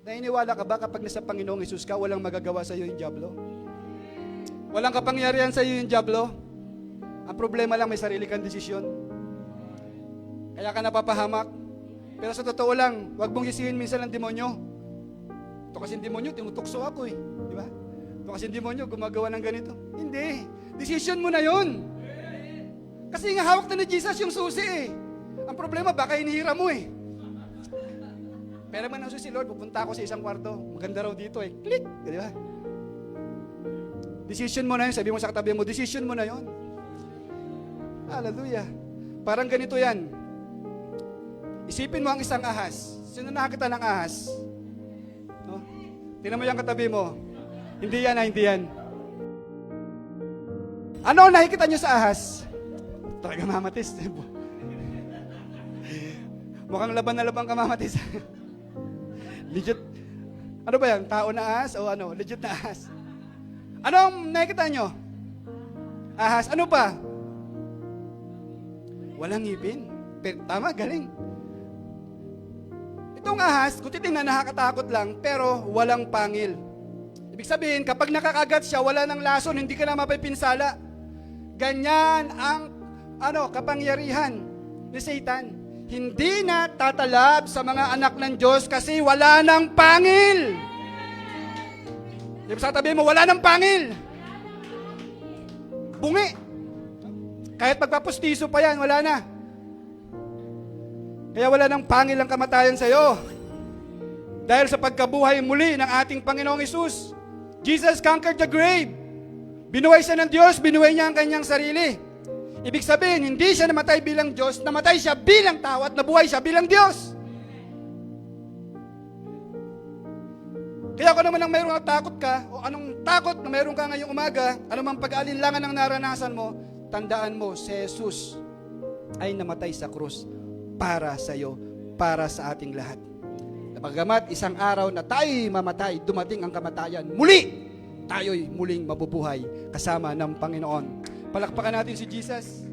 Naniniwala ka ba kapag nasa Panginoong Hesus ka, walang magagawa sa iyo yung diablo? Walang kapangyarihan sa iyo yung diablo? Ang problema lang, may sarili kang desisyon. Kaya ka napapahamak. Pero sa totoo lang, wag mong sisihin minsan ng demonyo. Ito kasi demonyo, tinutukso ako eh. Di ba? Ito kasi demonyo, gumagawa ng ganito. Hindi. Decision mo na yun. Kasi nga hawak na ni Jesus yung susi eh. Ang problema, baka hinihira mo eh. Pero man ang susi, Lord, pupunta ako sa isang kwarto. Maganda raw dito eh. Click! Di ba? Decision mo na yun. Sabi mo sa katabi mo, decision mo na yun. Hallelujah. Parang ganito yan. Isipin mo ang isang ahas. Sino nakakita ng ahas? No? Tingnan mo yung katabi mo. Hindi yan, hindi yan. Ano ang nakikita nyo sa ahas? Talaga mamatis. Mukhang laban na laban ka mamatis. Legit. Ano ba yan? Tao na ahas o ano? Legit na ahas. Ano ang nakikita nyo? Ahas. Ano pa? Walang ngipin. Pero, tama, galing. Itong ahas, kung titingnan, nakakatakot lang, pero walang pangil. Ibig sabihin, kapag nakakagat siya, wala ng lason, hindi ka na mapipinsala. Ganyan ang kapangyarihan ni Satan. Hindi na tatalab sa mga anak ng Diyos kasi wala ng pangil. Di ba sasabihin mo, wala ng pangil? Bungi. Kahit magpapustiso pa yan, wala na. Kaya wala ng pangil ang kamatayan sa iyo. Dahil sa pagkabuhay muli ng ating Panginoong Hesus. Jesus conquered the grave. Binuhay siya ng Diyos, binuhay niya ang kanyang sarili. Ibig sabihin, hindi siya namatay bilang Diyos, namatay siya bilang tao at nabuhay siya bilang Diyos. Kaya kung naman ang mayroong takot ka, o anong takot na mayroong ka ngayong umaga, anumang pag-aalinlangan ng naranasan mo, tandaan mo, si Jesus ay namatay sa krus para sa iyo, para sa ating lahat. Bagamat isang araw na tayo'y mamatay, dumating ang kamatayan, muli tayo'y muling mabubuhay kasama ng Panginoon. Palakpakan natin si Jesus.